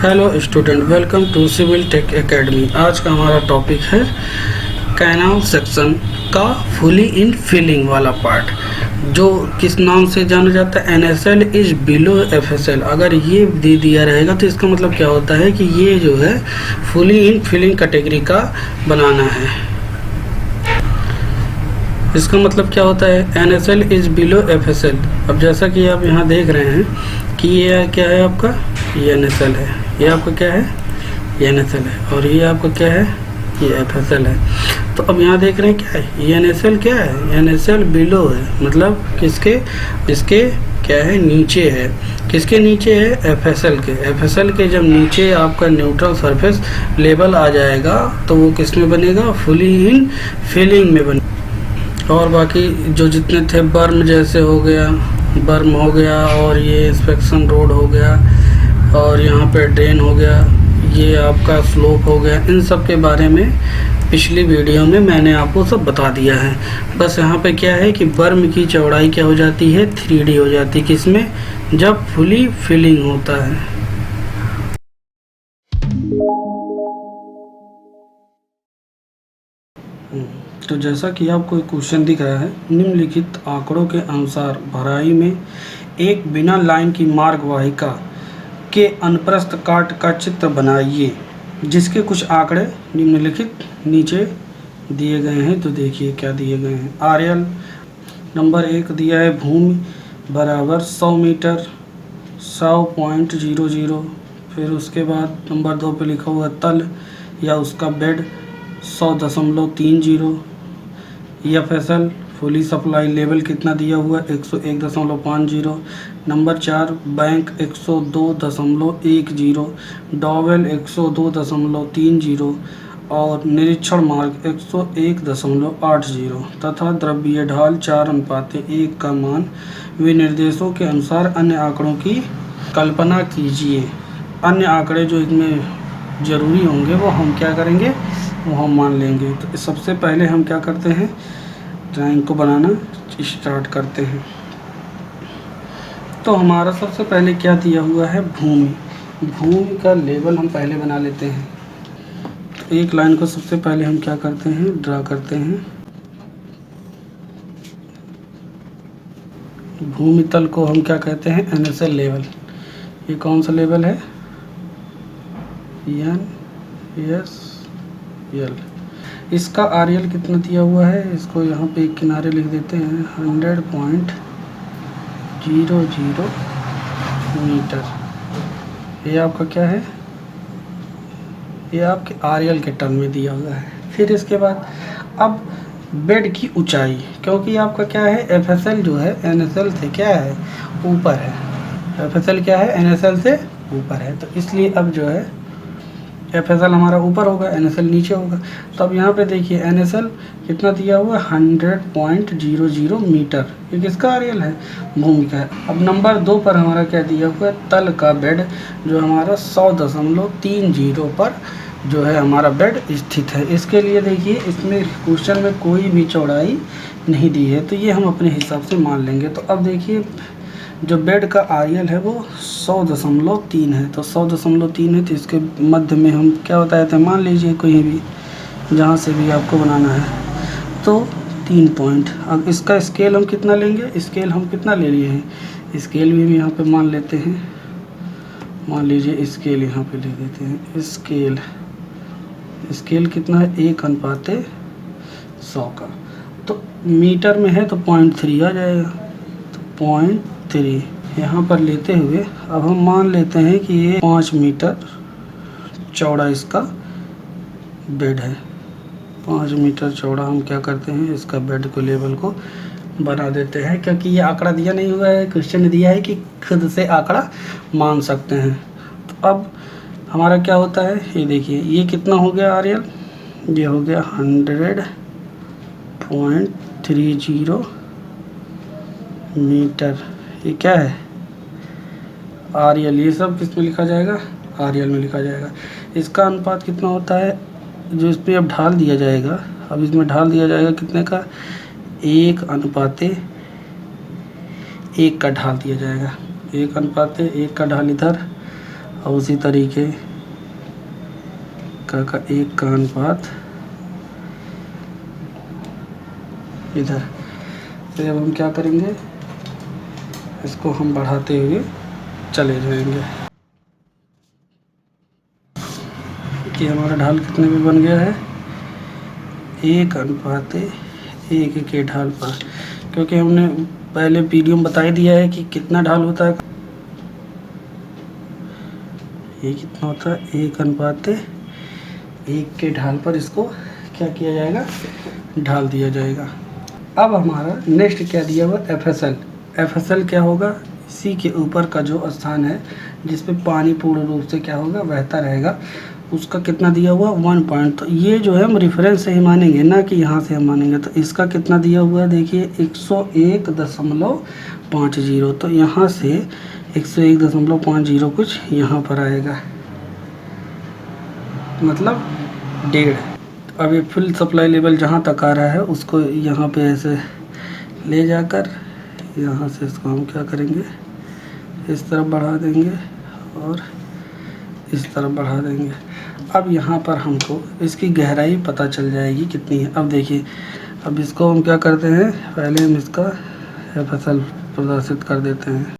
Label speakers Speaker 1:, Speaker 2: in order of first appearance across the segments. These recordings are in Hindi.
Speaker 1: Hello student, welcome to civil tech academy. आज का हमारा टॉपिक है कैनाल सेक्शन का फुली इन फिलिंग वाला पार्ट, जो किस नाम से जाना जाता है, NSL इज बिलो FSL। अगर ये दे दिया रहेगा तो इसका मतलब क्या होता है कि ये जो है फुली इन फिलिंग कैटेगरी का बनाना है। इसका मतलब क्या होता है, NSL इज बिलो FSL। अब जैसा कि आप यहाँ देख रहे हैं कि ये क्या है, आपका ये NSL है, ये आपका क्या है, ये NSL है, और ये आपका क्या है, ये FSL है। तो अब यहाँ देख रहे हैं क्या है, ये NSL क्या है, NSL बिलो है, मतलब किसके, इसके क्या है, नीचे है। किसके नीचे है, FSL के। FSL के जब नीचे आपका न्यूट्रल सरफेस लेवल आ जाएगा तो वो किस में बनेगा, फुली इन फिलिंग में बनेगा। और बाकी जो जितने थे, बर्म जैसे हो गया, बर्म हो गया, और ये इंस्पेक्शन रोड हो गया, और यहाँ पे ड्रेन हो गया, ये आपका स्लोप हो गया, इन सब के बारे में पिछली वीडियो में मैंने आपको सब बता दिया है। बस यहाँ पे क्या है कि बर्म की चौड़ाई क्या हो जाती है, 3D हो जाती है। किसमें, जब फुली फिलिंग होता है। तो जैसा कि आपको एक क्वेश्चन दिख रहा है, निम्नलिखित आंकड़ों के अनुसार भराई में एक बिना लाइन की मार्ग वाहिका के अनुप्रस्थ काट का चित्र बनाइए, जिसके कुछ आंकड़े निम्नलिखित नीचे दिए गए हैं। तो देखिए क्या दिए गए हैं। RL नंबर 1 दिया है, भूमि बराबर 100 मीटर 100.00। फिर उसके बाद नंबर 2 पे लिखा हुआ तल या उसका bed 100.30। FSL fully supply level कितना दिया हुआ है, 101.50। नंबर 4 बैंक 102.10, डॉवेल 102.30 और निरीक्षण मार्ग 101.80 तथा द्रव्य ढाल 4:1 का मान विनिर्देशों के अनुसार अन्य आंकड़ों की कल्पना कीजिए। अन्य आंकड़े जो इसमें ज़रूरी होंगे वो हम क्या करेंगे, वो हम मान लेंगे। तो सबसे पहले हम क्या करते हैं, ड्राइंग को बनाना स्टार्ट करते हैं। तो हमारा सबसे पहले क्या दिया हुआ है, भूमि। भूमि का लेवल हम पहले बना लेते हैं। तो एक लाइन को सबसे पहले हम क्या करते हैं, ड्रा करते हैं। भूमि तल को हम क्या कहते हैं, NSL लेवल। ये कौन सा लेवल है, NSL। इसका RL कितना दिया हुआ है, इसको यहाँ पे एक किनारे लिख देते हैं, 100.00 मीटर। ये आपका क्या है, ये आपके RL के टर्म में दिया हुआ है। फिर इसके बाद अब बेड की ऊंचाई, क्योंकि आपका क्या है, FSL जो है NSL से क्या है, ऊपर है। FSL क्या है, NSL से ऊपर है, तो इसलिए अब जो है FSL हमारा ऊपर होगा, NSL नीचे होगा। तो अब यहाँ पे देखिए NSL कितना दिया हुआ है, 100.00 मीटर। ये किसका RL है, भूमि का है। अब नंबर 2 पर हमारा क्या दिया हुआ है, तल का बेड, जो हमारा 100.30 पर जो है हमारा बेड स्थित है। इसके लिए देखिए इसमें क्वेश्चन में कोई भी चौड़ाई नहीं दी है, तो ये हम अपने हिसाब से मान लेंगे। तो अब देखिए जो बेड का RL है वो 100.3 है। तो 100.3 है, तो इसके मध्य में हम क्या बताए थे, मान लीजिए कहीं भी जहाँ से भी आपको बनाना है, तो 3 पॉइंट। अब इसका स्केल हम कितना लेंगे, स्केल हम कितना ले लिए हैं, स्केल भी हम यहाँ पे मान लेते हैं। मान लीजिए स्केल यहाँ पे ले देते हैं। स्केल कितना है, 1:100 का। तो मीटर में है तो 0.3 आ जाएगा। तो 0.3 यहाँ पर लेते हुए अब हम मान लेते हैं कि ये 5 मीटर चौड़ा इसका बेड है। 5 मीटर चौड़ा हम क्या करते हैं, इसका बेड को लेवल को बना देते हैं, क्योंकि ये आंकड़ा दिया नहीं हुआ है, क्वेश्चन ने दिया है कि खुद से आंकड़ा मान सकते हैं। तो अब हमारा क्या होता है, ये देखिए ये कितना हो गया RL, ये हो गया 100.30 मीटर। ये क्या है, RL। ये सब किस में लिखा जाएगा, RL में लिखा जाएगा। इसका अनुपात कितना होता है, जो इस पर अब ढाल दिया जाएगा, अब इसमें ढाल दिया जाएगा कितने का, 1:1 का ढाल दिया जाएगा। 1:1 का ढाल इधर और उसी तरीके का एक का अनुपात इधर। तो अब हम क्या करेंगे, इसको हम बढ़ाते हुए चले जाएंगे कि हमारा ढाल कितने में बन गया है, 1:1 के ढाल पर। क्योंकि हमने पहले वीडियो में बता ही दिया है कि कितना ढाल होता है, ये कितना होता है, 1:1 के ढाल पर इसको क्या किया जाएगा, ढाल दिया जाएगा। अब हमारा नेक्स्ट क्या दिया हुआ, FSL। FSL क्या होगा, इसी के ऊपर का जो स्थान है जिस पे पानी पूर्ण रूप से क्या होगा, बहता रहेगा, उसका कितना दिया हुआ, 1 पॉइंट। तो ये जो है हम रेफरेंस से ही मानेंगे, ना कि यहाँ से हम मानेंगे। तो इसका कितना दिया हुआ है, देखिए 101.50। तो यहाँ से 101.50 कुछ यहाँ पर आएगा, मतलब 1.5। अब ये फुल सप्लाई लेवल जहाँ तक आ रहा है उसको यहाँ पे ऐसे ले जाकर यहाँ से इसको हम क्या करेंगे, इस तरफ बढ़ा देंगे और इस तरफ बढ़ा देंगे। अब यहाँ पर हमको इसकी गहराई पता चल जाएगी कितनी है। अब देखिए, अब इसको हम क्या करते हैं, पहले हम इसका FSL प्रदर्शित कर देते हैं।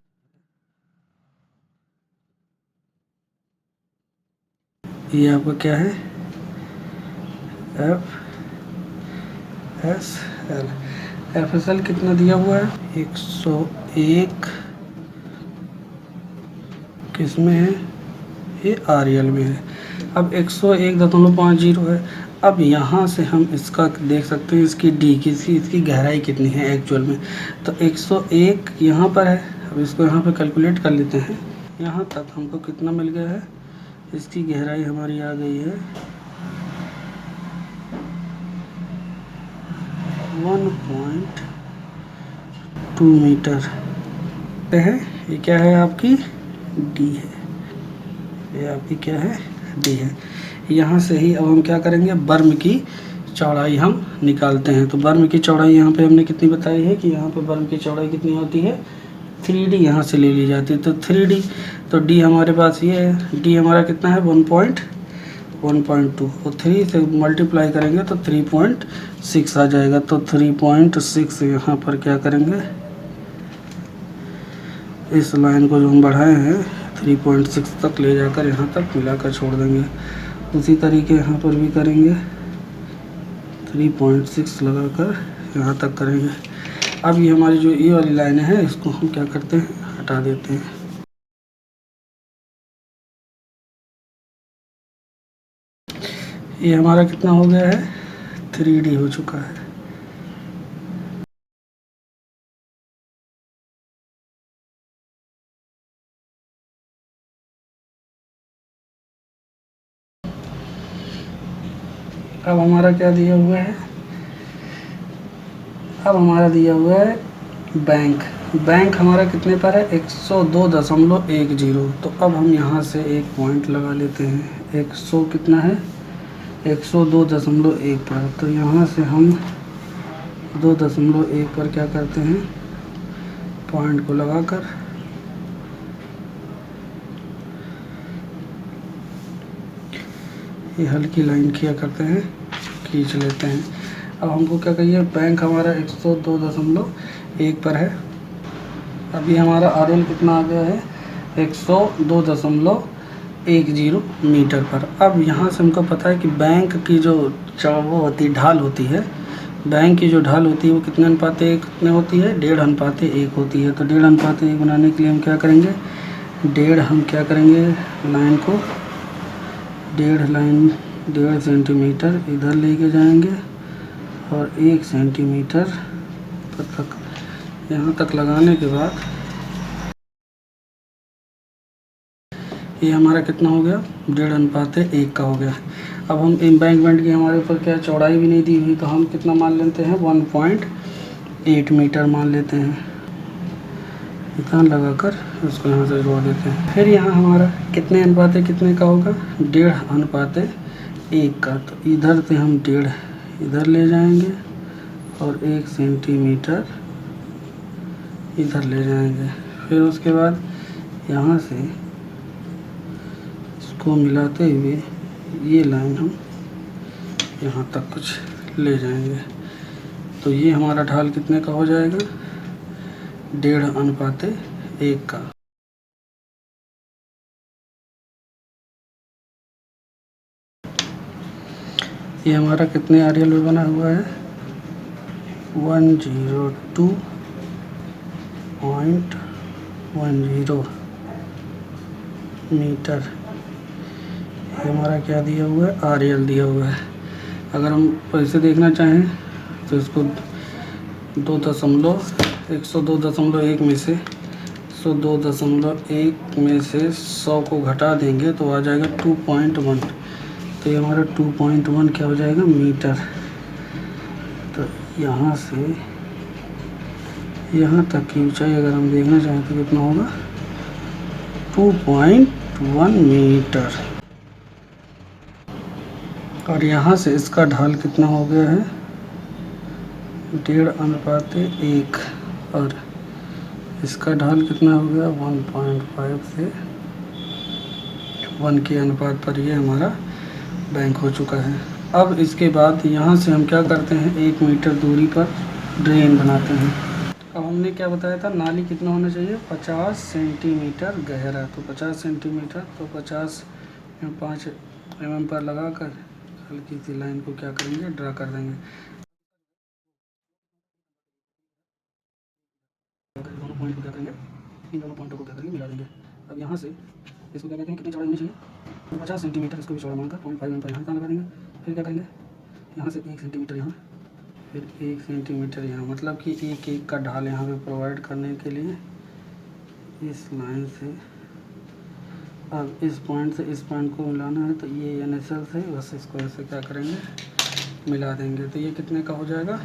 Speaker 1: ये आपका क्या है, FSL। FSL कितना दिया हुआ है, 101 किस में है, ये RL में है। अब 101.50 है। अब यहाँ से हम इसका देख सकते हैं, इसकी इसकी गहराई कितनी है एक्चुअल में। तो 101 यहाँ पर है। अब इसको यहाँ पे कैलकुलेट कर लेते हैं। यहाँ तक हमको कितना मिल गया है, इसकी गहराई हमारी आ गई है 1.2 मीटर है। ये क्या है आपकी, D है, ये आपकी क्या है, D है। यहाँ से ही अब हम क्या करेंगे, बर्म की चौड़ाई हम निकालते हैं। तो बर्म की चौड़ाई यहाँ पे हमने कितनी बताई है कि यहाँ पे बर्म की चौड़ाई कितनी होती है, 3D यहाँ से ले ली जाती है। तो 3D, तो D हमारे पास ये है, D हमारा कितना है, 1.2 और 3 से मल्टीप्लाई करेंगे तो 3.6 आ जाएगा। तो 3.6 यहाँ पर क्या करेंगे, इस लाइन को जो हम बढ़ाए हैं 3.6 तक ले जाकर यहाँ तक मिलाकर छोड़ देंगे। उसी तरीके यहाँ पर भी करेंगे, 3.6 लगाकर यहाँ तक करेंगे। अब ये हमारी जो ये वाली लाइन है इसको हम क्या करते हैं, हटा देते हैं। ये हमारा कितना हो गया है, 3D हो चुका है। अब हमारा क्या दिया हुआ है, अब हमारा दिया हुआ है बैंक हमारा कितने पर है, 102.10। तो अब हम यहाँ से एक पॉइंट लगा लेते हैं, 100 कितना है, 102.1 पर। तो यहाँ से हम 2.1 पर क्या करते हैं, पॉइंट को लगाकर ये हल्की लाइन किया करते हैं, खींच लेते हैं। अब हमको क्या कहिए, बैंक हमारा 102.1 पर है। अभी हमारा RL कितना आ गया है, 102.10 मीटर पर। अब यहाँ से हमको पता है कि बैंक की जो वो होती है, ढाल होती है, बैंक की जो ढाल होती है वो कितने अनुपात 1 कितने होती है, 1.5:1 होती है। तो 1.5:1 बनाने के लिए हम क्या करेंगे, हम क्या करेंगे, लाइन को 1.5 सेंटीमीटर इधर लेके जाएंगे और 1 सेंटीमीटर तक यहाँ तक लगाने के बाद ये हमारा कितना हो गया, 1.5:1 का हो गया। अब हम एम्बैंकमेंट की हमारे ऊपर क्या चौड़ाई भी नहीं दी हुई, तो हम कितना मान लेते हैं, 1.8 मीटर मान लेते हैं। इतना लगाकर उसको यहाँ से जोड़ देते हैं। फिर यहाँ हमारा कितने अनुपात कितने का होगा, 1.5:1 का। तो इधर से हम 1.5 इधर ले जाएंगे और 1 सेंटीमीटर इधर ले जाएंगे। फिर उसके बाद यहाँ से को मिलाते हुए ये लाइन हम यहाँ तक कुछ ले जाएंगे। तो ये हमारा ढाल कितने का हो जाएगा, 1.5:1 का। ये हमारा कितने आरएल में बना हुआ है, 102.10 मीटर। ये हमारा क्या दिया हुआ है, आरएल दिया हुआ है। अगर हम पैसे देखना चाहें तो इसको 102.1 में से 102.1 में से 100 को घटा देंगे तो आ जाएगा 2.1। तो ये हमारा 2.1 क्या हो जाएगा, मीटर। तो यहाँ से यहाँ तक की ऊंचाई अगर हम देखना चाहें तो कितना होगा, 2.1 मीटर। और यहाँ से इसका ढाल कितना हो गया है, 1.5:1। और इसका ढाल कितना हो गया, 1.5 से 1 के अनुपात पर ये हमारा बैंक हो चुका है। अब इसके बाद यहाँ से हम क्या करते हैं, 1 मीटर दूरी पर ड्रेन बनाते हैं। अब हमने क्या बताया था, नाली कितना होना चाहिए, 50 सेंटीमीटर गहरा। तो 50 सेंटीमीटर, तो 50 में 5 mm पर लगाकर हल्की सी लाइन को क्या करेंगे, ड्रा कर देंगे। दोनों पॉइंट को क्या करेंगे, इन दोनों पॉइंटों को क्या करेंगे, मिला देंगे। अब यहाँ से इसको क्या कहते हैं, कितनी चौड़ाई होनी चाहिए, 50 सेंटीमीटर। इसको भी चौड़ा मानकर 0.5 mm पर यहाँ लगा देंगे। फिर क्या करेंगे, यहाँ से 1 सेंटीमीटर यहाँ, फिर 1 सेंटीमीटर यहाँ, मतलब कि एक का ढाल यहाँ पे प्रोवाइड करने के लिए इस लाइन से, अब इस पॉइंट से इस पॉइंट को मिलाना है। तो ये NSL से बस इसको ऐसे क्या करेंगे, मिला देंगे। तो ये कितने का हो जाएगा,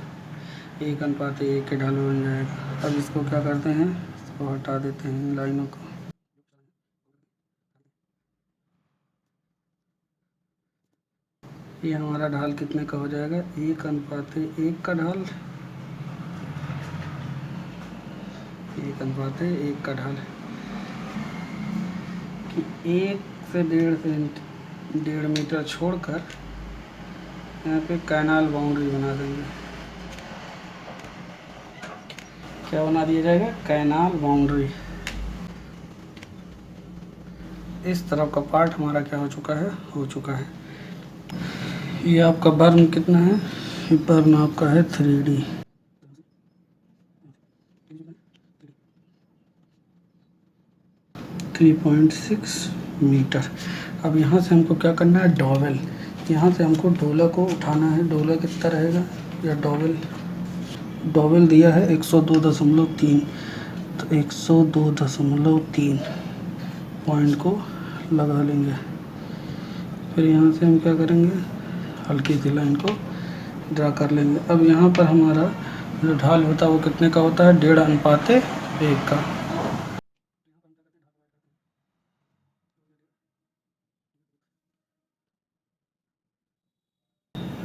Speaker 1: 1:1 के ढाल में बन जाएगा। अब इसको क्या करते हैं, इसको हटा देते हैं इन लाइनों को। ये हमारा ढाल कितने का हो जाएगा, 1:1 का ढाल, 1:1 का ढाल। कि 1 से 1.5 मीटर छोड़कर यहाँ पे कैनाल बाउंड्री बना देंगे। क्या बना दिया जाएगा, कैनाल बाउंड्री। इस तरफ का पार्ट हमारा क्या हो चुका है, हो चुका है। ये आपका बर्न कितना है, ये बर्न आपका है 3D, 3.6 मीटर। अब यहाँ से हमको क्या करना है, डॉवेल। यहाँ से हमको डोला को उठाना है। डोला कितना रहेगा, या डॉवेल दिया है 102.3। तो 102.3 पॉइंट को लगा लेंगे। फिर यहाँ से हम क्या करेंगे, हल्की सी लाइन को ड्रा कर लेंगे। अब यहाँ पर हमारा जो ढाल होता है वो कितने का होता है, 1.5:1 का।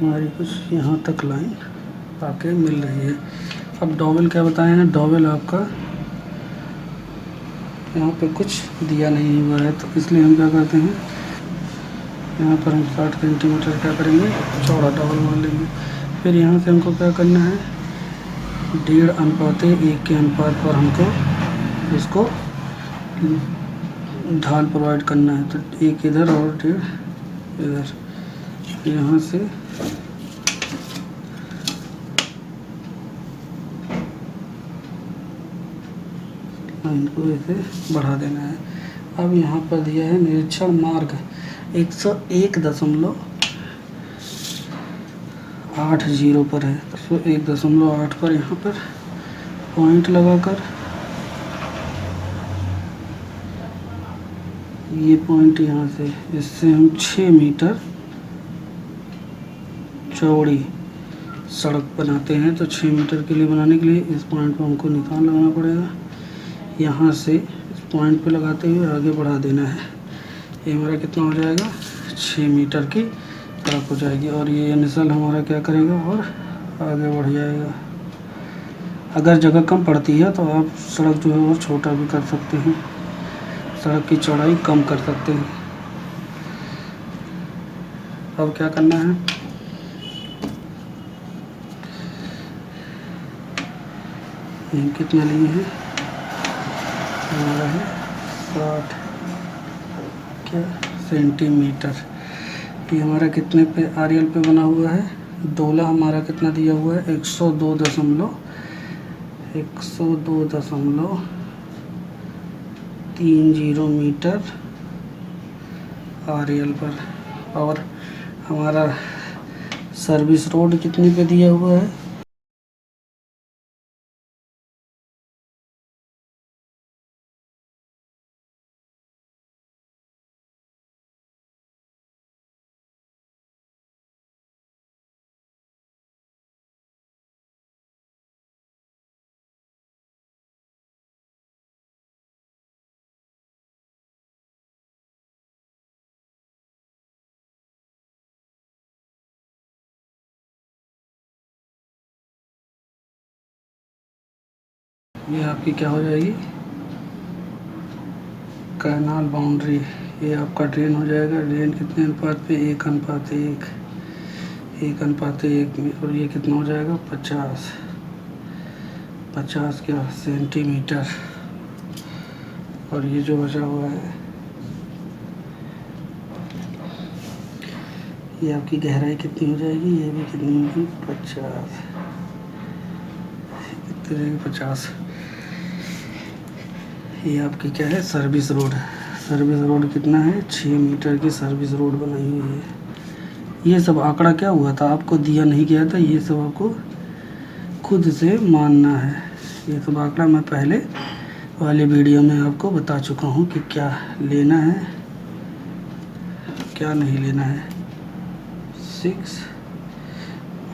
Speaker 1: हमारी कुछ यहाँ तक लाइन आके मिल रही है। अब डॉवेल क्या बताए हैं, डॉवेल आपका यहाँ पे कुछ दिया नहीं हुआ है, तो इसलिए हम क्या करते हैं, यहाँ पर हम 60 सेंटीमीटर क्या करेंगे, चौड़ा डॉवेल मान लेंगे। फिर यहाँ से हमको क्या करना है, 1.5:1 के अनुपात पर हमको इसको ढाल प्रोवाइड करना है। तो 1 इधर और 1.5 इधर। यहाँ से लाइन को ऐसे बढ़ा देना है। अब यहाँ पर दिया है निरीक्षण मार्ग 101.80 पर है। तो 1.8 पर यहाँ पर पॉइंट लगाकर ये पॉइंट यहाँ से, इससे हम 6 मीटर चौड़ी सड़क बनाते हैं। तो 6 मीटर के लिए बनाने के लिए इस पॉइंट पर हमको निशान लगाना पड़ेगा। यहाँ से इस पॉइंट पे लगाते हुए आगे बढ़ा देना है। ये हमारा कितना हो जाएगा, 6 मीटर की सड़क हो जाएगी। और ये NSL हमारा क्या करेगा, और आगे बढ़ जाएगा। अगर जगह कम पड़ती है तो आप सड़क जो है और छोटा भी कर सकते हैं, सड़क की चौड़ाई कम कर सकते हैं। अब क्या करना है, ये कितना लिए हैं, हमारा है 60 क्या सेंटीमीटर। ये हमारा कितने पे आरएल पे बना हुआ है, डोला हमारा कितना दिया हुआ है 102.30 मीटर आरएल पर। और हमारा सर्विस रोड कितने पे दिया हुआ है, ये आपकी क्या हो जाएगी, कैनाल बाउंड्री। ये आपका ड्रेन हो जाएगा। ड्रेन कितने अनुपात पे, 1:1, 1:1 में। और ये कितना हो जाएगा 50 क्या सेंटीमीटर। और ये जो बचा हुआ है, ये आपकी गहराई कितनी हो जाएगी, ये भी कितनी होगी 50, कितनी रहेगी 50। ये आपकी क्या है सर्विस रोड। सर्विस रोड कितना है 6 मीटर की सर्विस रोड बनाई हुई है। ये सब आंकड़ा क्या हुआ था, आपको दिया नहीं गया था, ये सब आपको खुद से मानना है। ये सब आंकड़ा मैं पहले वाले वीडियो में आपको बता चुका हूँ कि क्या लेना है क्या नहीं लेना है। 6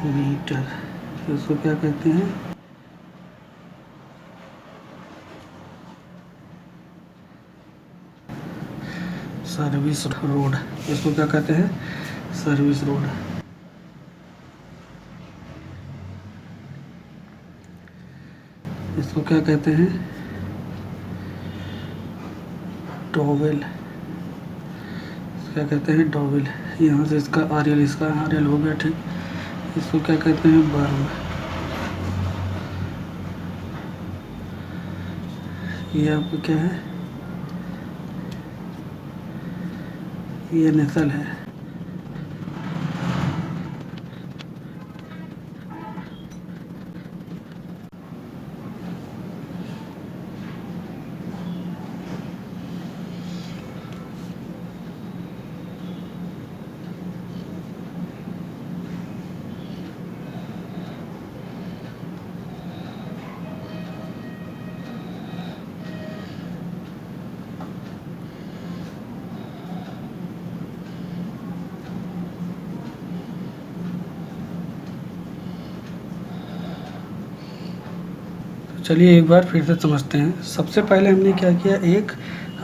Speaker 1: मीटर, इसको क्या कहते हैं, सर्विस रोड। इसको क्या कहते हैं, सर्विस रोड। इसको क्या कहते हैं, डॉवेल। क्या कहते हैं, डॉवेल। यहाँ से इसका आरएल, इसका आरएल हो गया ठीक। इसको क्या कहते हैं, बर्म। ये आपको क्या है, ये नस्ल है। चलिए एक बार फिर से समझते हैं। सबसे पहले हमने क्या किया,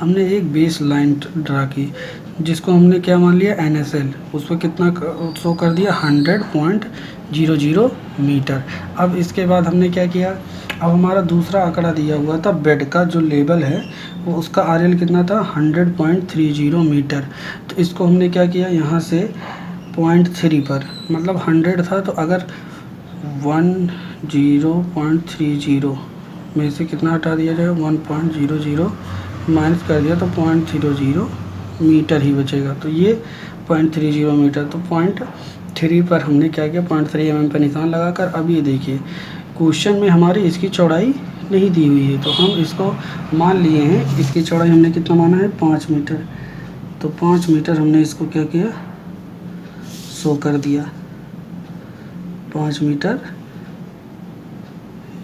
Speaker 1: हमने एक बेस लाइन ड्रा की, जिसको हमने क्या मान लिया NSL। उस पर कितना शो कर दिया 100.00 मीटर। अब इसके बाद हमने क्या किया, अब हमारा दूसरा आंकड़ा दिया हुआ था बेड का जो लेवल है, वो उसका RL कितना था 100.30 मीटर। तो इसको हमने क्या किया, यहाँ से 0.3 पर, मतलब 100 था तो अगर 10.30 में से कितना हटा दिया जाए 1.00 माइनस कर दिया तो 0.00 मीटर ही बचेगा। तो ये 0.30 मीटर, तो 0.3 पर हमने क्या किया 0.3 mm पर निशान लगाकर। अब ये देखिए क्वेश्चन में हमारी इसकी चौड़ाई नहीं दी हुई है, तो हम इसको मान लिए हैं, इसकी चौड़ाई हमने कितना माना है 5 मीटर। तो 5 मीटर हमने इसको क्या किया, शो कर दिया 5 मीटर।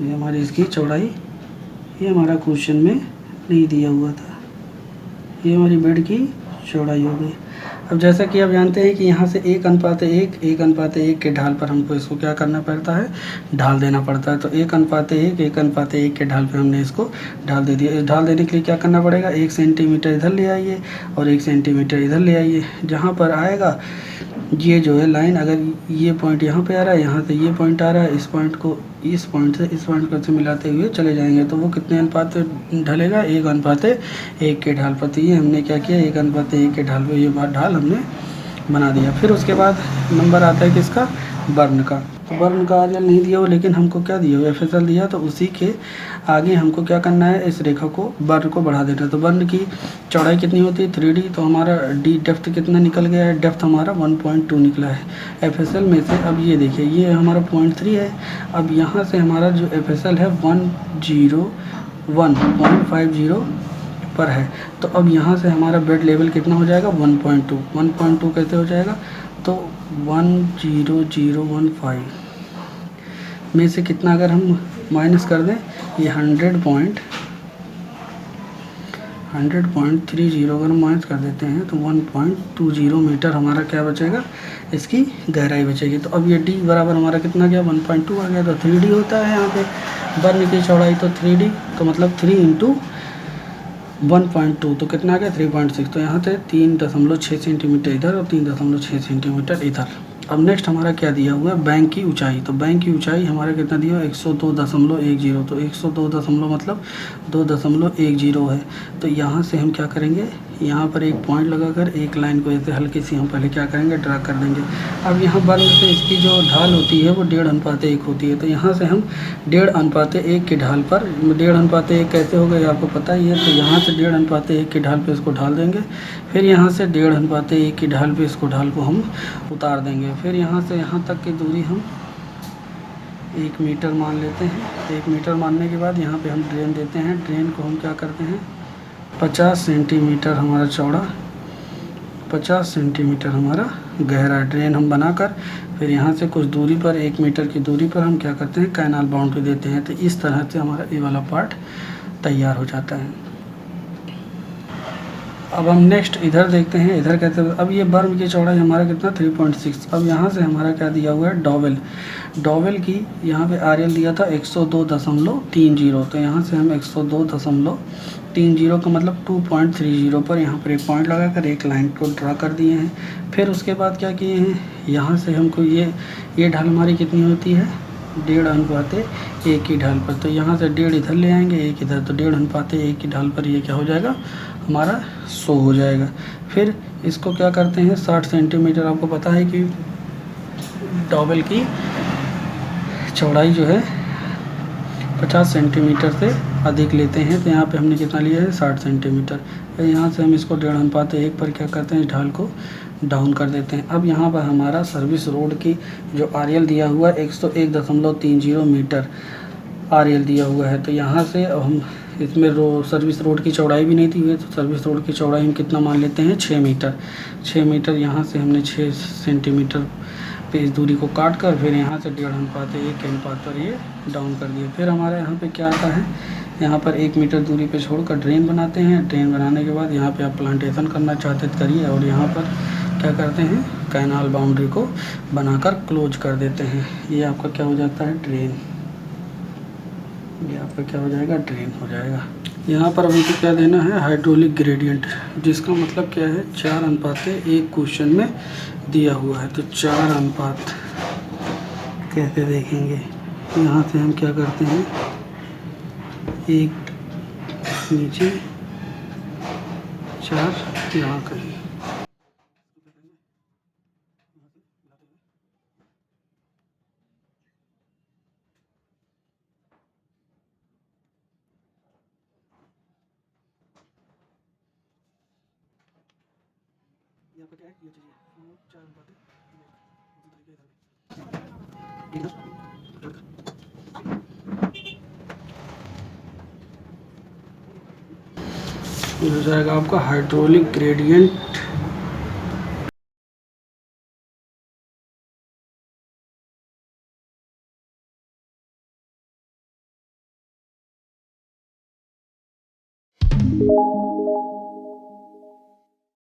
Speaker 1: ये हमारी इसकी चौड़ाई, ये हमारा क्वेश्चन में नहीं दिया हुआ था। ये हमारी बेड की चौड़ाई हो गई। अब जैसा कि आप जानते हैं कि यहाँ से 1:1 के ढाल पर हमको इसको क्या करना पड़ता है, ढाल देना पड़ता है। तो 1:1 के ढाल पे हमने इसको ढाल दे दिया। इस ढाल देने के लिए क्या करना पड़ेगा, 1 सेंटीमीटर इधर ले आइए और 1 सेंटीमीटर इधर ले आइए। जहाँ पर आएगा ये जो है लाइन, अगर ये पॉइंट यहाँ पे आ रहा है, यहाँ से ये पॉइंट आ रहा है, इस पॉइंट को इस पॉइंट से इस पॉइंट को मिलाते हुए चले जाएंगे, तो वो कितने अनुपात ढलेगा 1:1 के ढाल पर। तो ये हमने क्या किया 1:1 के ढाल पे ये बात ढाल हमने बना दिया। फिर उसके बाद नंबर आता है किसका, बर्न का। तो बर्न का आरएल नहीं दिया हुआ, लेकिन हमको क्या दिया हुआ, एफएसएल दिया। तो उसी के आगे हमको क्या करना है, इस रेखा को, बर्न को बढ़ा देना है। तो बर्न की चौड़ाई कितनी होती है 3D, तो हमारा डी डेप्थ कितना निकल गया है, डेप्थ हमारा 1.2 निकला है एफएसएल में से। अब ये देखिए, ये हमारा 0.3 है। अब यहाँ से हमारा जो एफएसएल है 101.50 पर है। तो अब यहाँ से हमारा बेड लेवल कितना हो जाएगा, 1.2। 1.2 कैसे हो जाएगा, तो 10015 में से कितना अगर हम माइनस कर दें, ये 100.30 अगर हम माइनस कर देते हैं तो 1.20 मीटर हमारा क्या बचेगा, इसकी गहराई बचेगी। तो अब ये डी बराबर हमारा कितना गया, 1.2 आ गया। तो 3D होता है यहाँ पे बर्न की चौड़ाई, तो 3D तो मतलब 3 इंटू 1.2 तो कितना आ गया 3.6। तो यहाँ से 3.6 सेंटीमीटर इधर और 3.6 सेंटीमीटर इधर। अब नेक्स्ट हमारा क्या दिया हुआ है, बैंक की ऊंचाई। तो बैंक की ऊंचाई हमारा कितना दिया हुआ है, 102.10। तो 102 मतलब 2.10 है। तो यहाँ से हम क्या करेंगे, यहाँ पर एक पॉइंट लगाकर एक लाइन को ऐसे हल्की सी हम पहले क्या करेंगे, ड्रा कर देंगे। अब यहाँ बर्न से इसकी जो ढाल होती है वो 1.5:1 होती है। तो यहाँ से हम 1.5:1 की ढाल पर, 1.5:1 कैसे हो गए आपको पता ही है। तो यहाँ से 1.5:1 की ढाल पे इसको ढाल देंगे। फिर यहाँ से 1.5:1 की ढाल पे इसको ढाल को हम उतार देंगे। फिर यहाँ से यहाँ तक की दूरी हम 1 मीटर मान लेते हैं। 1 मीटर मानने के बाद यहाँ पे हम ड्रेन देते हैं। ड्रेन को हम क्या करते हैं, 50 सेंटीमीटर हमारा चौड़ा, 50 सेंटीमीटर हमारा गहरा ड्रेन हम बनाकर, फिर यहाँ से कुछ दूरी पर 1 मीटर की दूरी पर हम क्या करते हैं, कैनाल बाउंड्री देते हैं। तो इस तरह से हमारा ये वाला पार्ट तैयार हो जाता है। अब हम नेक्स्ट इधर देखते हैं, इधर कहते हैं, अब ये बर्म की चौड़ाई हमारा कितना 3.6। अब यहाँ से हमारा क्या दिया हुआ है, डॉवेल। डॉवेल की यहाँ पे आरएल दिया था 102.30। तो यहाँ से हम 102.30 का मतलब 2.30 पर यहाँ पर एक पॉइंट लगाकर एक लाइन को ड्रा कर दिए हैं। फिर उसके बाद क्या किए हैं, यहाँ से हमको ये ढाल हमारी कितनी होती है, 1.5:1 की ढाल पर। तो यहाँ से 1.5 इधर ले आएंगे, 1 इधर, तो 1.5:1 की ढाल पर ये क्या हो जाएगा, हमारा 100 हो जाएगा। फिर इसको क्या करते हैं, 60 सेंटीमीटर। आपको पता है कि डॉवेल की चौड़ाई जो है 50 सेंटीमीटर से अधिक लेते हैं। तो यहाँ पे हमने कितना लिया है, 60 सेंटीमीटर। यहाँ से हम इसको 1.5:1 पर क्या करते हैं, इस ढाल को डाउन कर देते हैं। अब यहाँ पर हमारा सर्विस रोड की जो आरएल दिया हुआ है 101.30 मीटर आरएल दिया हुआ है। तो यहाँ से अब हम इसमें सर्विस रोड की चौड़ाई भी नहीं दी हुई है, तो सर्विस रोड की चौड़ाई हम कितना मान लेते हैं, 6 मीटर। 6 मीटर यहाँ से हमने 6 सेंटीमीटर पे इस दूरी को काट कर फिर यहाँ से 1.5:1 के अनुपात पर ये डाउन कर दिए। फिर हमारे यहाँ पे क्या आता है, यहाँ पर 1 मीटर दूरी पे छोड़कर ड्रेन बनाते हैं। ड्रेन बनाने के बाद यहाँ पे आप प्लांटेशन करना चाहते तो करिए, और यहाँ पर क्या करते हैं, कैनाल बाउंड्री को बनाकर क्लोज कर देते हैं। ये आपका क्या हो जाता है, ड्रेन। ये आपका क्या हो जाएगा, ड्रेन हो जाएगा। यहाँ पर हमको क्या देना है, हाइड्रोलिक ग्रेडियंट, जिसका मतलब क्या है, 4:1 क्वेश्चन में दिया हुआ है। तो 4 कैसे देखेंगे, यहाँ से हम क्या करते हैं, 1 नीचे 4 यहाँ करें। हो जाएगा आपका हाइड्रोलिक ग्रेडियंट।